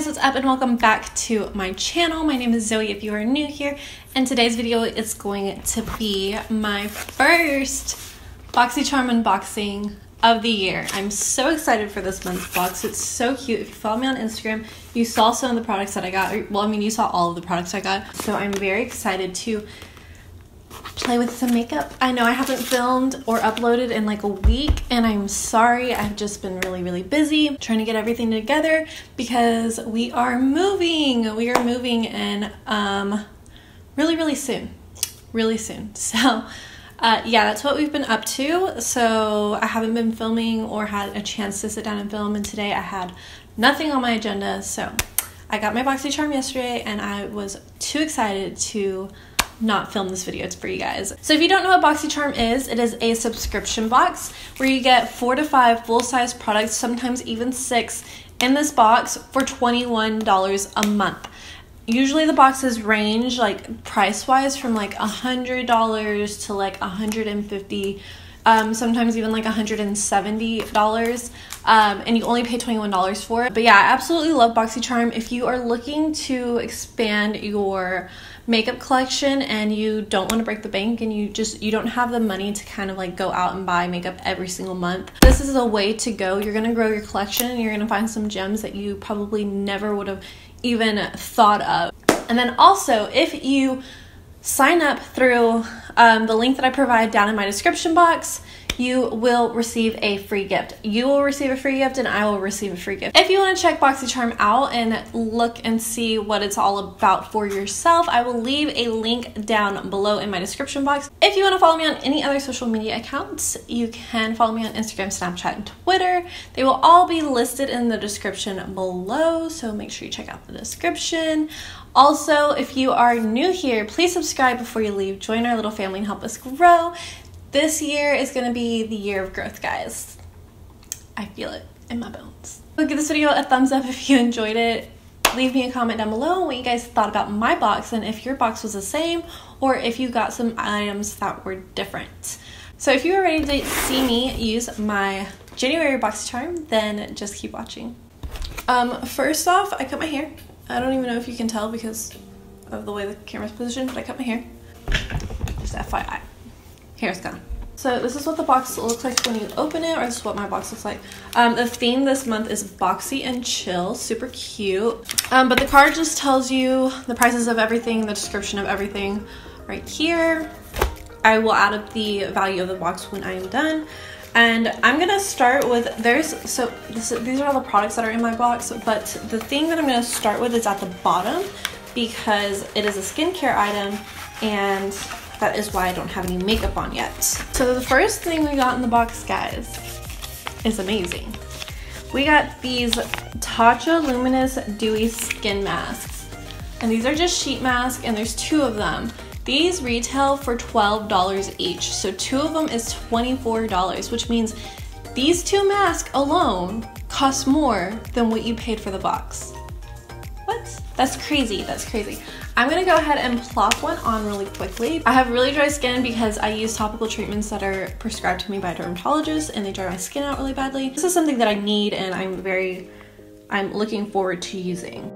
guys, what's up and welcome back to my channel. My name is Zoe if you are new here, and today's video is going to be my first BoxyCharm unboxing of the year. I'm so excited for this month's box. It's so cute. If you follow me on Instagram, you saw some of the products that I got. Well, I mean, you saw all of the products I got. So I'm very excited to play with some makeup. I know I haven't filmed or uploaded in like a week, and I'm sorry. I've just been really busy trying to get everything together because we are moving and really soon. So yeah, that's what we've been up to. So I haven't been filming or had a chance to sit down and film, and today I had nothing on my agenda. So I got my BoxyCharm yesterday and I was too excited to not film this video for you guys. So if you don't know what BoxyCharm is, it is a subscription box where you get 4 to 5 full-size products, sometimes even 6 in this box for $21 a month. Usually the boxes range like price-wise from like $100 to like $150, sometimes even like $170, and you only pay $21 for it. But yeah, I absolutely love BoxyCharm. If you are looking to expand your makeup collection and you don't want to break the bank and you don't have the money to kind of like go out and buy makeup every single month, this is a way to go. You're going to grow your collection and you're going to find some gems that you probably never would have even thought of. And then also, if you sign up through the link that I provide down in my description box, you will receive a free gift. You will receive a free gift and I will receive a free gift. If you want to check BoxyCharm out and look and see what it's all about for yourself, I will leave a link down below in my description box. If you want to follow me on any other social media accounts, you can follow me on Instagram, Snapchat, and Twitter. They will all be listed in the description below, so make sure you check out the description. Also, if you are new here, please subscribe before you leave. Join our little family and help us grow. This year is going to be the year of growth, guys. I feel it in my bones. So give this video a thumbs up if you enjoyed it. Leave me a comment down below on what you guys thought about my box and if your box was the same or if you got some items that were different. So if you are ready to see me use my January BoxyCharm, then just keep watching. First off, I cut my hair. I don't even know if you can tell because of the way the camera's positioned, but I cut my hair. Just FYI. Hair's gone. So this is what the box looks like when you open it, or this is what my box looks like. The theme this month is Boxy and Chill, super cute. But the card just tells you the prices of everything, the description of everything right here. I will add up the value of the box when I am done. And I'm gonna start with, these are all the products that are in my box, but the thing that I'm gonna start with is at the bottom because it is a skincare item and that is why I don't have any makeup on yet. So the first thing we got in the box, guys, is amazing. We got these TATCHA Luminous Dewy Skin Masks. And these are just sheet masks, and there's 2 of them. These retail for $12 each. So 2 of them is $24, which means these 2 masks alone cost more than what you paid for the box. What? That's crazy, that's crazy. I'm gonna go ahead and plop one on really quickly. I have really dry skin because I use topical treatments that are prescribed to me by a dermatologist and they dry my skin out really badly. This is something that I need and I'm looking forward to using.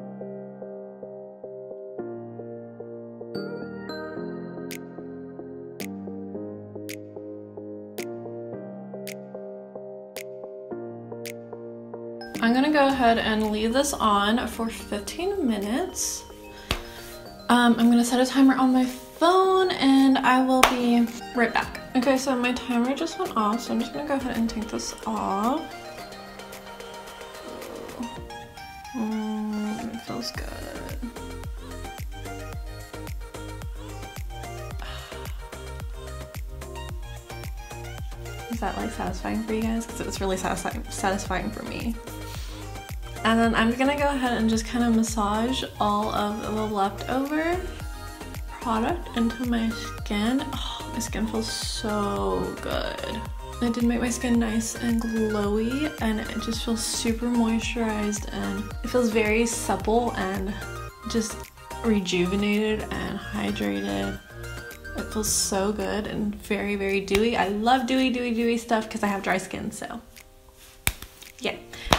I'm gonna go ahead and leave this on for 15 minutes. I'm gonna set a timer on my phone and I will be right back. Okay, so my timer just went off, so I'm just gonna go ahead and take this off. It feels good. Is that like satisfying for you guys? Because it's really satisfying for me. And then I'm gonna go ahead and just kind of massage all of the leftover product into my skin. Oh, my skin feels so good. It did make my skin nice and glowy, and it just feels super moisturized, and it feels very supple and just rejuvenated and hydrated. It feels so good and very dewy. I love dewy stuff because I have dry skin, so yeah.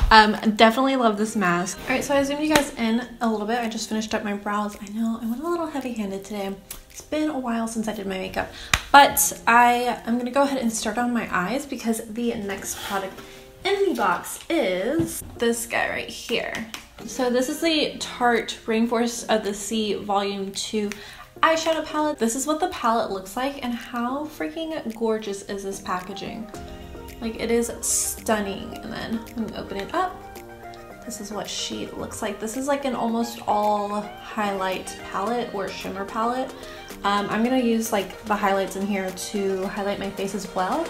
Definitely love this mask. All right, so I zoomed you guys in a little bit. I just finished up my brows. I know I went a little heavy-handed today. It's been a while since I did my makeup, but I'm gonna go ahead and start on my eyes because the next product in the box is this guy right here. So this is the Tarte Rainforest of the Sea Volume 2 eyeshadow palette. This is what the palette looks like, and how freaking gorgeous is this packaging? Like, it is stunning. And then when you open it up, this is what she looks like. This is like an almost all highlight palette or shimmer palette. I'm gonna use like the highlights in here to highlight my face as well.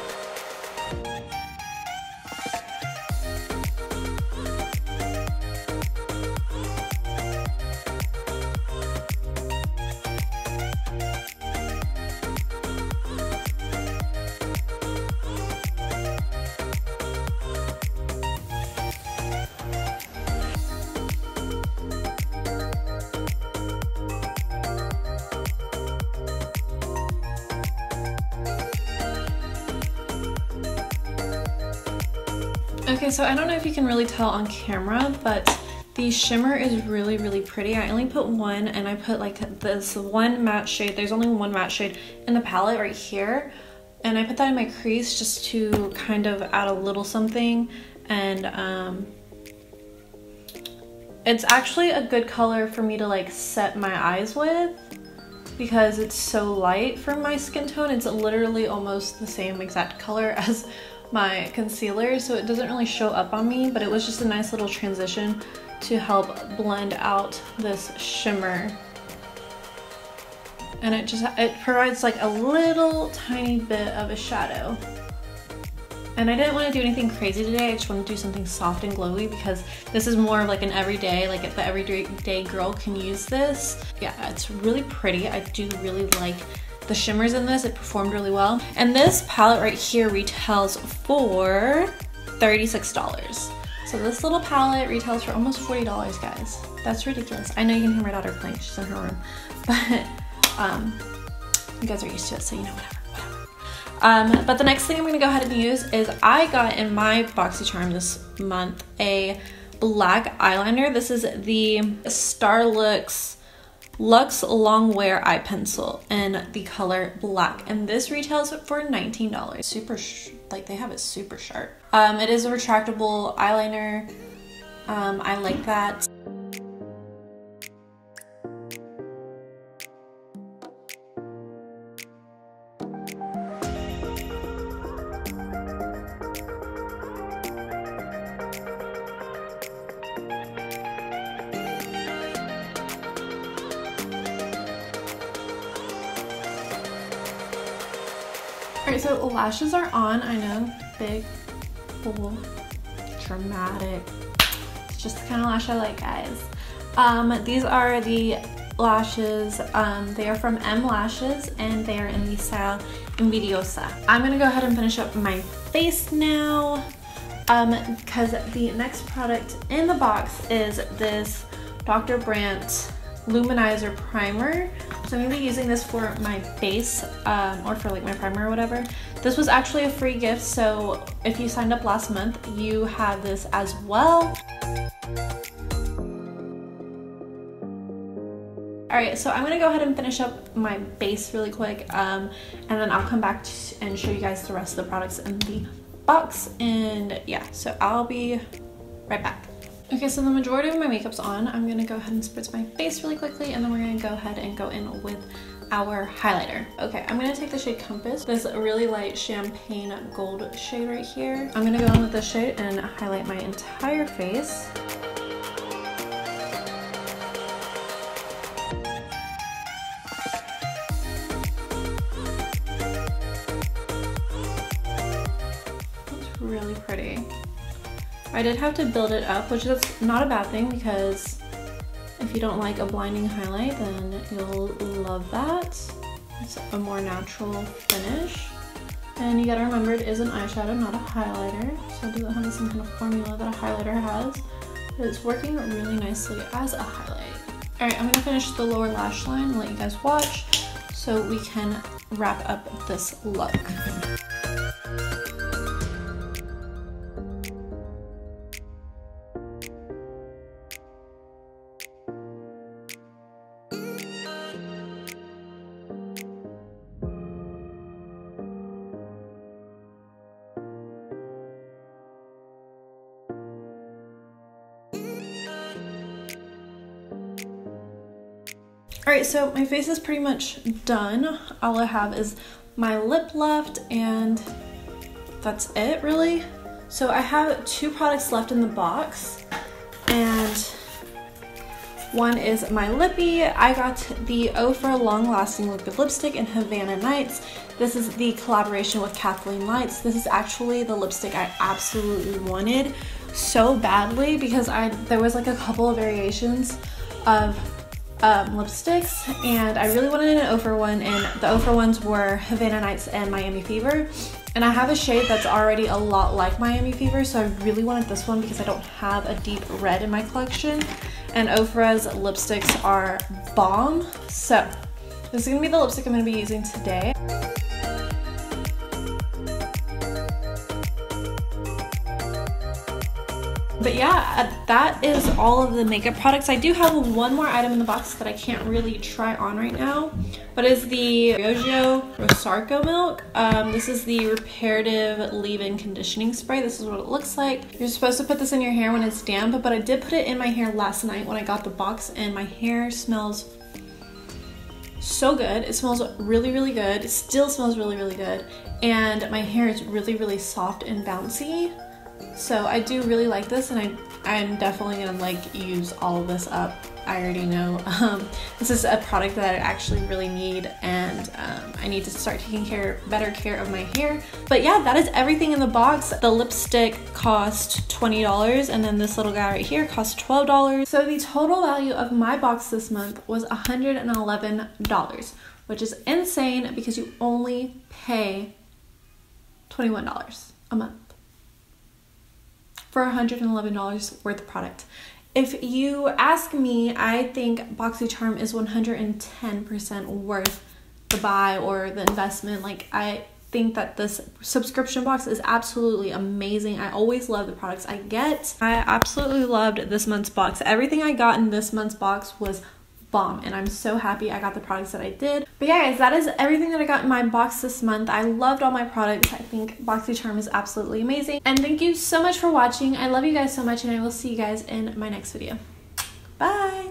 Okay, so I don't know if you can really tell on camera, but the shimmer is really, really pretty. I only put one, and I put like this one matte shade. There's only one matte shade in the palette right here. And I put that in my crease just to kind of add a little something. And it's actually a good color for me to like set my eyes with because it's so light for my skin tone. It's literally almost the same exact color as my concealer, so it doesn't really show up on me, but it was just a nice little transition to help blend out this shimmer. And it provides like a little tiny bit of a shadow. And I didn't want to do anything crazy today. I just want to do something soft and glowy because this is more of like an everyday, like the everyday girl can use this. Yeah, it's really pretty. I do really like the shimmers in this. It performed really well. And this palette right here retails for $36. So this little palette retails for almost $40, guys. That's ridiculous. I know you can hear my daughter playing. She's in her room. But you guys are used to it, so you know, whatever. But the next thing I'm gonna go ahead and use is I got in my BoxyCharm this month a black eyeliner. This is the STARLOOKS Luxe Longwear eye pencil in the color black, and this retails for $19. Super like they have it super sharp. It is a retractable eyeliner. I like that. Alright, so lashes are on. I know, big, full, dramatic. It's just the kind of lash I like, guys. These are the lashes. They are from EMMELASHESS, and they are in the style ENVIDIOSA. I'm gonna go ahead and finish up my face now, because the next product in the box is this Dr. BRANDT Luminizer primer. So I'm gonna be using this for my base, or for like my primer or whatever. This was actually a free gift, so if you signed up last month, you have this as well. Alright, so I'm gonna go ahead and finish up my base really quick, and then I'll come back and show you guys the rest of the products in the box. And yeah, so I'll be right back. Okay, so the majority of my makeup's on. I'm gonna go ahead and spritz my face really quickly, and then we're gonna go ahead and go in with our highlighter. Okay, I'm gonna take the shade Compass, this really light champagne gold shade right here. I'm gonna go in with this shade and highlight my entire face. It's really pretty. I did have to build it up, which is not a bad thing, because if you don't like a blinding highlight, then you'll love that. It's a more natural finish. And you gotta remember, it is an eyeshadow, not a highlighter, so it doesn't have the same kind of formula that a highlighter has. But it's working really nicely as a highlight. Alright, I'm gonna finish the lower lash line and let you guys watch so we can wrap up this look. Alright, so my face is pretty much done. All I have is my lip left, and that's it really. So I have 2 products left in the box, and one is my lippy. I got the Ofra Long Lasting Liquid Lipstick in Havana Nights. This is the collaboration with Kathleen Lights. This is actually the lipstick I absolutely wanted so badly because there was like a couple of variations of lipsticks, and I really wanted an Ofra one, and the Ofra ones were Havana Nights and Miami Fever. And I have a shade that's already a lot like Miami Fever, so I really wanted this one because I don't have a deep red in my collection. And Ofra's lipsticks are bomb. So this is gonna be the lipstick I'm gonna be using today. But yeah, that is all of the makeup products. I do have one more item in the box that I can't really try on right now, but it's the BRIOGIO ROSARCO milk. This is the reparative leave-in conditioning spray. This is what it looks like. You're supposed to put this in your hair when it's damp, but I did put it in my hair last night when I got the box, and my hair smells so good. It smells really, really good. It still smells really, really good. And my hair is really, really soft and bouncy. So I do really like this, and I'm definitely gonna like use all of this up. I already know. This is a product that I actually really need, and I need to start taking better care of my hair. But yeah, that is everything in the box. The lipstick cost $20, and then this little guy right here cost $12. So the total value of my box this month was $111, which is insane because you only pay $21 a month for $111 worth of product. If you ask me, I think BoxyCharm is 110% worth the buy or the investment. Like, I think that this subscription box is absolutely amazing. I always love the products I get. I absolutely loved this month's box. Everything I got in this month's box was bomb, and I'm so happy I got the products that I did. But yeah guys, that is everything that I got in my box this month. I loved all my products. I think BoxyCharm is absolutely amazing, and thank you so much for watching. I love you guys so much, and I will see you guys in my next video. Bye.